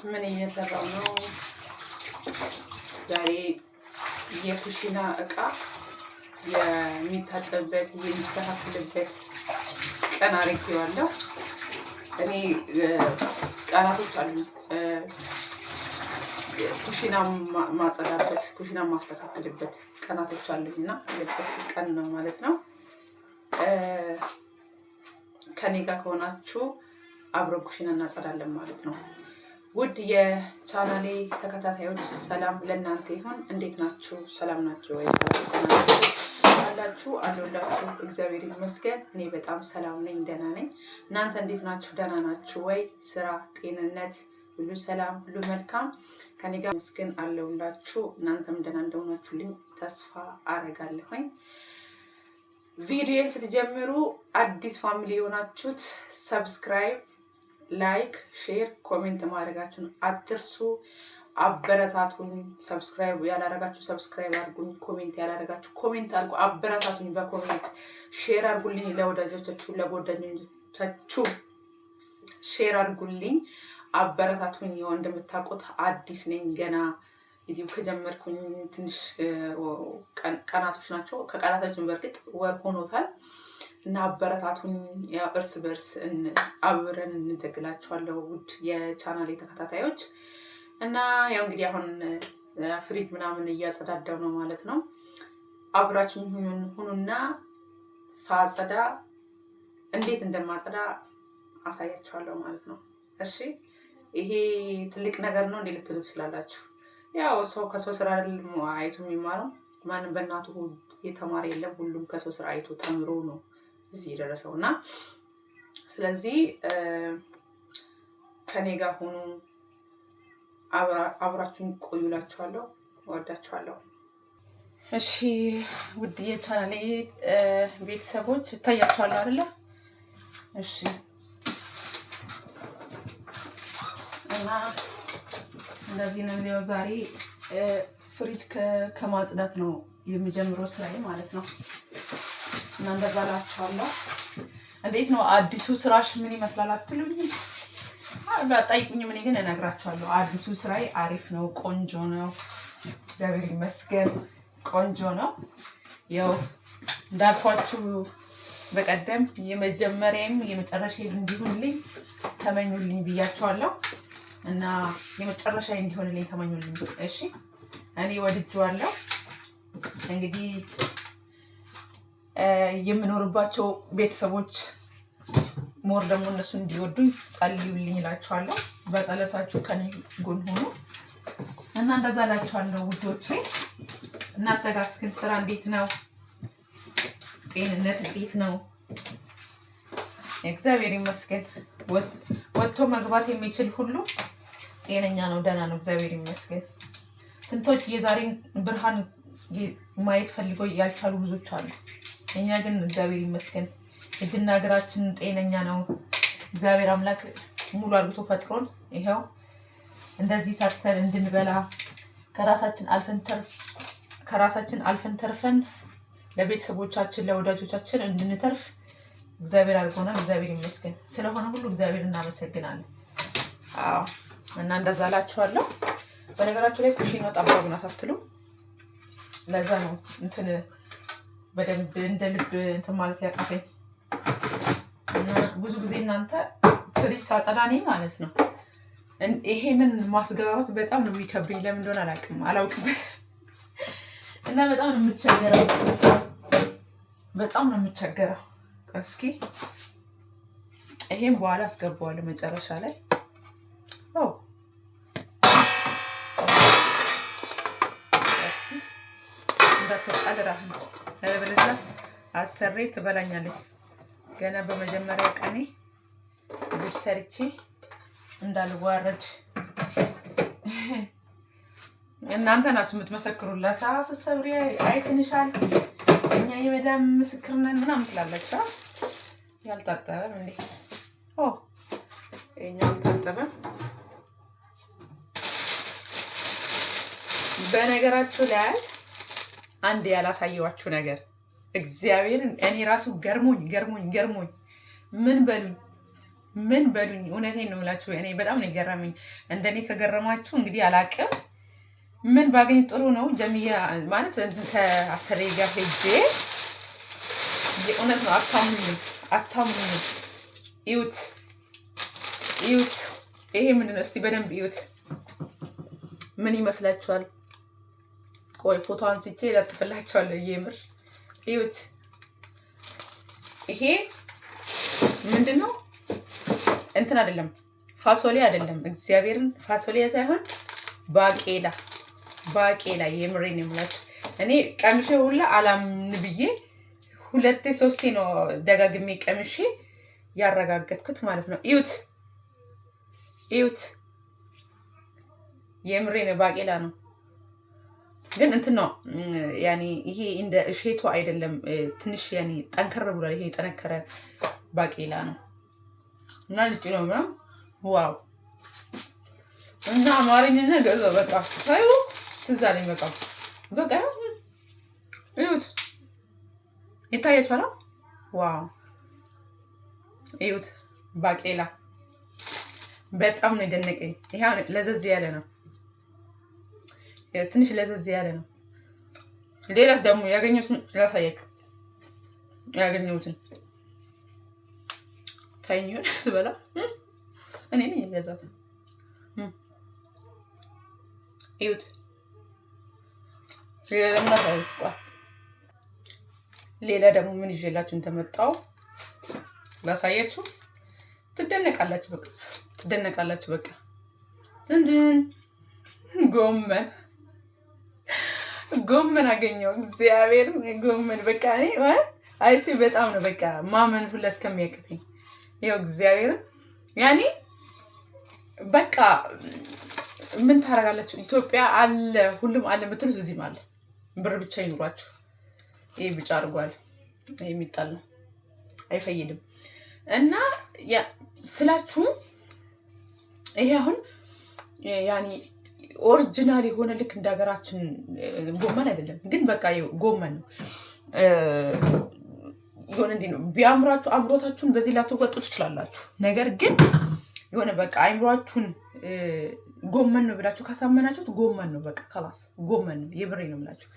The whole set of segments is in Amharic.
ምን እየሰራው ነው? ዛሬ የኩሽና እቃ የሚታጠብበት የሚስተካከልበት ቀን አድርጌዋለሁ። እኔ ቀናቶች አሉ ኩሽና ማጸዳበት፣ ኩሽና ማስተካከልበት ቀናቶች አሉኝና የበት ቀን ነው ማለት ነው። ከኔ ጋር ከሆናችሁ አብረን ኩሽና እናጸዳለን ማለት ነው። ውድ የቻናሌ ተከታታዮች ሰላም ለእናንተ ይሁን። እንዴት ናችሁ? ሰላም ናችሁ ወይ? ሰላም አላችሁ አለላችሁ? እግዚአብሔር ይመስገን እኔ በጣም ሰላም ነኝ፣ ደህና ነኝ። እናንተ እንዴት ናችሁ? ደህና ናችሁ ወይ? ስራ፣ ጤንነት ሁሉ ሰላም፣ ሁሉ መልካም ከኔ ጋር መስገን አለውላችሁ። እናንተም ደህና እንደሆናችሁልኝ ተስፋ አረጋለሁኝ። ቪዲዮን ስትጀምሩ አዲስ ፋሚሊ የሆናችሁት ሰብስክራይብ፣ ላይክ፣ ሼር፣ ኮሜንት ማድረጋችሁን አትርሱ። አበረታቱኝ። ሰብስክራይብ ያላረጋችሁ ሰብስክራይብ አድርጉኝ። ኮሜንት ያላረጋችሁ ኮሜንት አድርጉ። አበረታቱኝ በኮሜንት ሼር አድርጉልኝ። ለወዳጆቻችሁ ለጓደኞቻችሁ ሼር አድርጉልኝ። አበረታቱኝ። እንደምታውቁት አዲስ ነኝ ገና ዩቲዩብ ከጀመርኩኝ ትንሽ ቀናቶች ናቸው። ከቀናቶችን በርግጥ ወር ሆኖታል እና አበረታቱኝ። ያው እርስ በርስ አብረን እንደግላችኋለሁ ውድ የቻናሌ ተከታታዮች። እና ያው እንግዲህ አሁን ፍሪጅ ምናምን እያጸዳዳው ነው ማለት ነው። አብራችሁኝ ሁኑና ሳጸዳ እንዴት እንደማጸዳ አሳያችኋለሁ ማለት ነው። እሺ ይሄ ትልቅ ነገር ነው እንዴ ልትሉ ትችላላችሁ። ያው ሰው ከሰው ስራ አይደለም አይቶ የሚማረው። ማንም በእናቱ የተማረ የለም። ሁሉም ከሰው ስራ አይቶ ተምሮ ነው እዚህ የደረሰው እና ስለዚህ ከኔ ጋር ሆኑ፣ አብራችሁን ቆዩላችኋለሁ። ወዳችኋለሁ። እሺ ውድ የቻናሌ ቤተሰቦች ይታያችኋል አይደለ? እሺ እና እንደዚህ ነው። ዛሬ ፍሪጅ ከማጽዳት ነው የሚጀምረው ስራዬ ማለት ነው። እና እንደዛ እላችኋለሁ። እንዴት ነው አዲሱ ስራሽ ምን ይመስላል አትሉኝ? ጠይቁኝ። ምን ግን እነግራችኋለሁ። አዲሱ ስራዬ አሪፍ ነው፣ ቆንጆ ነው። እግዚአብሔር ይመስገን ቆንጆ ነው። ያው እንዳልኳችሁ በቀደም የመጀመሪያም የመጨረሻዬም እንዲሆንልኝ ተመኙልኝ ብያችኋለሁ። እና የመጨረሻ እንዲሆንልኝ ተመኙልኝ። እሺ እኔ ወድጄዋለሁ። እንግዲህ የምኖርባቸው ቤተሰቦች ሞር ደግሞ እነሱ እንዲወዱኝ ጸልዩልኝ እላችኋለሁ። በጸሎታችሁ ከኔ ጎን ሆኑ እና እንደዛ እላችኋለሁ ውዶቼ። እናንተ ጋር ግን ስራ እንዴት ነው? ጤንነት እንዴት ነው? እግዚአብሔር ይመስገን። ወጥቶ መግባት የሚችል ሁሉ ጤነኛ ነው፣ ደህና ነው። እግዚአብሔር ይመስገን። ስንቶች የዛሬን ብርሃን ማየት ፈልገው ያልቻሉ ብዙዎች አሉ። እኛ ግን እግዚአብሔር ይመስገን እጅና እግራችን ጤነኛ ነው። እግዚአብሔር አምላክ ሙሉ አድርጎ ፈጥሮን ይሄው እንደዚህ ሰርተን እንድንበላ ከራሳችን አልፈን ተርፈን ለቤተሰቦቻችን ለወዳጆቻችን እንድንተርፍ እግዚአብሔር አድርጎናል። እግዚአብሔር ይመስገን። ስለሆነ ሁሉ እግዚአብሔር እናመሰግናለን። አዎ እና እንደዛ እላችኋለሁ። በነገራችሁ ላይ ኩሽናው ጠባብ ናት አትሉ? ለዛ ነው እንትን በደንብ እንደ ልብ እንትን ማለት ያቃተኝ። እና ብዙ ጊዜ እናንተ ፍሪጅ ሳጸዳኔ ማለት ነው ይሄንን ማስገባባት በጣም ነው የሚከብኝ። ለምን እንደሆነ አላውቅበት እና በጣም ነው የምቸገረው። እስኪ ይሄን በኋላ አስገባዋለሁ መጨረሻ ላይ። እስኪ እንዳትወጣል ራህን አለበለዚያ አሰሬ ትበላኛለች። ገና በመጀመሪያ ቀኔ ጉድ ሰርቼ እንዳልዋረድ እናንተ ናችሁ የምትመሰክሩላት። ስትሰብሪ አይተንሻል፣ እኛ የመዳም ምስክር ነን ምናምን ትላላችሁ። ያልታጠበም እንዴ? ይኸኛው አልታጠበም። በነገራችሁ ላይ አንድ ያላሳየዋችሁ ነገር እግዚአብሔርን እኔ ራሱ ገርሞኝ ምን በሉኝ ምን በሉኝ። እውነቴን ነው የምላችሁ። እኔ በጣም ነው የገረመኝ። እንደኔ ከገረማችሁ እንግዲህ አላቅም። ምን ባገኝ ጥሩ ነው። ጀሚያ ማለት ከአሰሬ ጋር ሄጄ የእውነት ነው። አታምኑኝም። እዩት። ይሄ ምንድን ነው? እስቲ በደንብ እዩት። ምን ይመስላችኋል? ቆይ ፎቶ አንስቼ እለጥፍላችኋለሁ። የምር እዩት። ይሄ ምንድን ነው? እንትን አይደለም፣ ፋሶሊያ አይደለም። እግዚአብሔርን ፋሶሊያ ሳይሆን ባቄላ የምሬን የምላችሁ። እኔ ቀምሼ ሁላ አላምን ብዬ 2-3 ነው ደጋግሜ ቀምሼ ያረጋገጥኩት ማለት ነው። እዩት። የምሬን ባቄላ ነው፣ ግን እንትን ነው ያኔ ይሄ እንደ እሼቱ አይደለም። ትንሽ ያኔ ጠንከር ብሏል። ይሄ የጠነከረ ባቄላ ነው እና ልጭ ነው ምናምን። ዋው! እና አማርኝና ገዛው በቃ ታዩ ትዝ አለኝ። በቃ እዩት፣ ይታያችኋል? ዋው! እዩት፣ ባቄላ በጣም ነው የደነቀኝ። ይሄ ለዘዝ ያለ ነው፣ ትንሽ ለዘዝ ያለ ነው። ሌላስ ደግሞ ያገኘሁትን ላሳያችሁ። ያገኘሁትን ታይኙን ስበላ እኔ ነኝ የገዛሁት። እዩት። ሌላ ደግሞ ምን ይዤላችሁ እንደመጣው ላሳያችሁ። ትደነቃላችሁ። በቃ ትንድን ጎመን አገኘው። እግዚአብሔር ጎመን በቃ እኔ አይቼ በጣም ነው በቃ ማመን ሁላ እስከሚያቅተኝ። ይኸው እግዚአብሔር ያኔ በቃ ምን ታደርጋላችሁ? ኢትዮጵያ አለ ሁሉም አለ የምትሉት እዚህም አለ። ብር ብቻ ይኑሯችሁ። ይሄ ብቻ አድርጓል። ይሄ የሚጣል ነው፣ አይፈይድም። እና ስላችሁ ይሄ አሁን ያኔ ኦሪጂናል የሆነ ልክ እንደ ሀገራችን ጎመን አይደለም፣ ግን በቃ ጎመን ነው። የሆነ እንዲህ ነው ቢያምራችሁ፣ አምሮታችሁን በዚህ ላትወጡ ትችላላችሁ። ነገር ግን የሆነ በቃ አይምሯችሁን ጎመን ነው ብላችሁ ካሳመናችሁት ጎመን ነው በቃ ከላስ ጎመን ነው። የብሬ ነው የምላችሁ።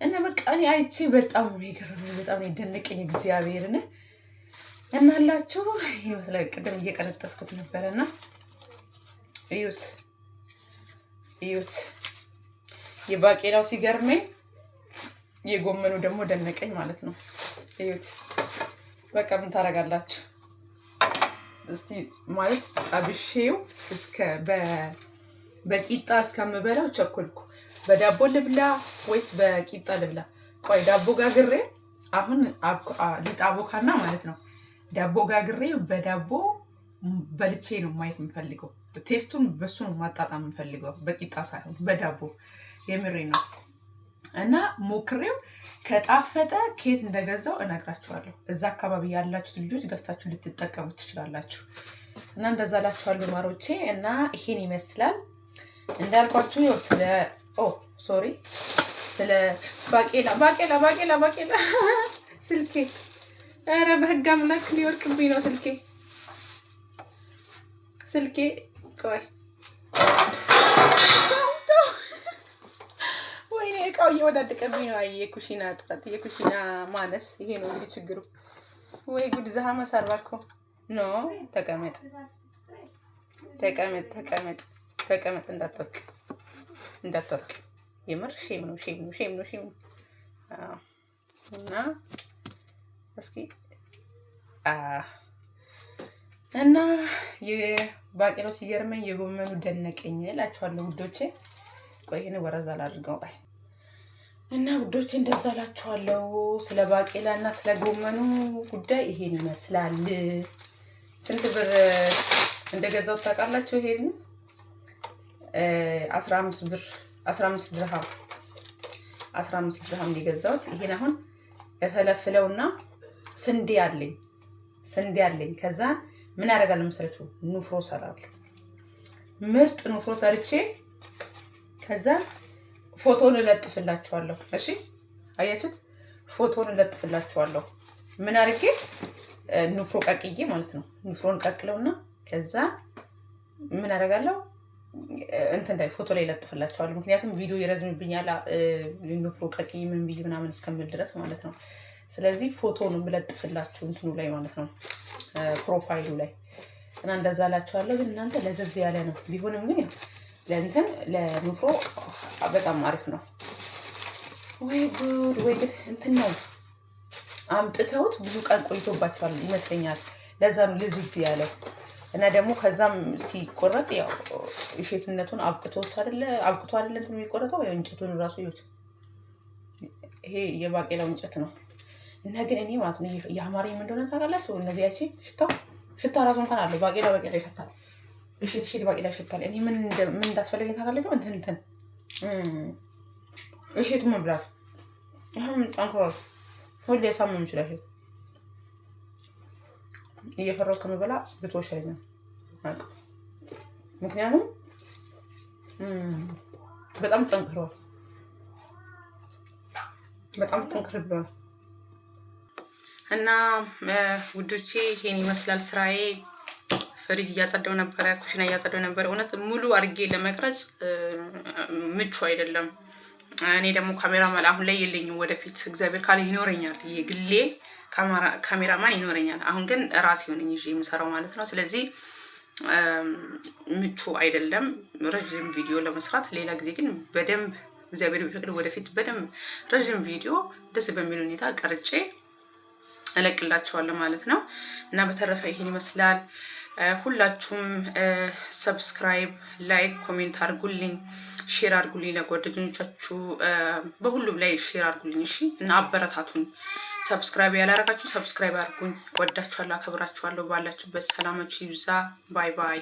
እና በቃ እኔ አይቼ በጣም የገረመኝ በጣም የደነቀኝ እግዚአብሔርን እናላችሁ ይመስላል። ቅድም እየቀነጠስኩት ነበረና እዩት። የባቄላው ሲገርመኝ የጎመኑ ደግሞ ደነቀኝ ማለት ነው። እዩት። በቃ ምን ታደርጋላችሁ እስቲ ማለት ጠብሼው በቂጣ እስከምበላው ቸኮልኩ። በዳቦ ልብላ ወይስ በቂጣ ልብላ? ቆይ ዳቦ ጋግሬ አሁን ሊጥ አቦካና ማለት ነው። ዳቦ ጋግሬ በዳቦ በልቼ ነው ማየት የምፈልገው። ቴስቱን በሱ ነው ማጣጣም የምፈልገው፣ በቂጣ ሳይሆን በዳቦ። የምሬ ነው። እና ሞክሬው ከጣፈጠ ኬት እንደገዛው እነግራችኋለሁ። እዛ አካባቢ ያላችሁት ልጆች ገዝታችሁ ልትጠቀሙት ትችላላችሁ። እና እንደዛ ላችኋለሁ ማሮቼ። እና ይሄን ይመስላል እንዳልኳችሁ። ይኸው ስለ ባቄላ ስልኬ፣ ኧረ በህግ አምላክ ሊወርቅብኝ ነው ስልኬ። ቆይ ወይኔ እቃው እየወዳደቀብኝ ነው። የኩሽና ጥረት፣ የኩሽና ማነስ። ይሄ ነው እንግዲህ ችግሩ። ወይ ጉድ! ዘሃ መሳርባኮ ኖ። ተቀመጥ፣ እንዳትወርቅ። የምር ሼም ነው። እና እስኪ እና የባቄላው ሲገርመኝ የጎመኑ ደነቀኝ እላችኋለሁ ውዶቼ። ቆይ ይሄን ወረዛ ላድርገው። እና ውዶቼ እንደዛ እላችኋለሁ። ስለ ባቄላ እና ስለ ጎመኑ ጉዳይ ይሄን ይመስላል። ስንት ብር እንደገዛው ታውቃላችሁ? ይሄን 15 ድርሃም እንደገዛሁት። ይሄን አሁን እፈለፍለውና ስንዴ አለኝ። ከዛ ምን ያደርጋል መሰለችሁ? ንፍሮ ሰራለሁ። ምርጥ ንፍሮ ሰርቼ ከዛ ፎቶን እለጥፍላችኋለሁ። እሺ አያችሁት? ፎቶን እለጥፍላችኋለሁ። ምን አድርጌ ንፍሮ ቀቅዬ ማለት ነው። ንፍሮን ቀቅለውና ከዛ ምን አደርጋለሁ እንትን ላይ ፎቶ ላይ ለጥፍላቸዋለሁ። ምክንያቱም ቪዲዮ ይረዝምብኛል ንፍሮ ቀቅዬ ምን ብዬ ምናምን እስከምል ድረስ ማለት ነው። ስለዚህ ፎቶ ነው የምለጥፍላችሁ እንትኑ ላይ ማለት ነው ፕሮፋይሉ ላይ እና እንደዛ እላችኋለሁ። ግን እናንተ ለዘዝ ያለ ነው ቢሆንም ግን ያው ለእንትን ለንፍሮ በጣም አሪፍ ነው። ወይ ጉድ ወይ እንትን ነው አምጥተውት ብዙ ቀን ቆይቶባቸዋል ይመስለኛል። ለዛ ነው ልዝዝ ያለው እና ደግሞ ከዛም ሲቆረጥ ያው እሸትነቱን አብቅቶ አይደለ እንትን የሚቆረጠው ያው እንጨቱን ራሱ ይዩት። ይሄ የባቄላው እንጨት ነው እና ግን እኔ ማለት ነው የአማርኛ ምን እንደሆነ ታውቃላችሁ? እነዚህ ያቺ ሽታ ራሱ እንኳን አለው። ባቄላ ይሸታል። እሸት ባቄላ ይሸታል። እኔ ምን እንዳስፈለገኝ ታውቃላችሁ? እንትን እሸት መብላት አሁን ጠንክሯል። ሁሌ ሳምም ይችላል። እየፈራሁ ከመበላ ብትወሻለኝ ነው። ምክንያቱም በጣም ጠንክሯል። በጣም ጠንክሯል። እና ውዶቼ ይሄን ይመስላል ስራዬ። ፍሪጅ እያጸዳው ነበረ፣ ኩሽና እያጸዳው ነበረ። እውነት ሙሉ አድርጌ ለመቅረጽ ምቹ አይደለም። እኔ ደግሞ ካሜራማን አሁን ላይ የለኝም። ወደፊት እግዚአብሔር ካለ ይኖረኛል። የግሌ ካሜራማን ይኖረኛል። አሁን ግን ራሴ ሆነኝ ይዤ የምሰራው ማለት ነው። ስለዚህ ምቹ አይደለም ረዥም ቪዲዮ ለመስራት። ሌላ ጊዜ ግን በደንብ እግዚአብሔር ቢፈቅድ ወደፊት በደንብ ረዥም ቪዲዮ ደስ በሚል ሁኔታ ቀርጬ እለቅላቸዋለሁ ማለት ነው። እና በተረፈ ይሄን ይመስላል። ሁላችሁም ሰብስክራይብ፣ ላይክ፣ ኮሜንት አድርጉልኝ፣ ሼር አድርጉልኝ ለጓደኞቻችሁ፣ በሁሉም ላይ ሼር አድርጉልኝ። እሺ እና አበረታቱኝ። ሰብስክራይብ ያላረጋችሁ ሰብስክራይብ አድርጉኝ። ወዳችኋለሁ፣ አከብራችኋለሁ። ባላችሁበት ሰላማችሁ ይብዛ። ባይ ባይ።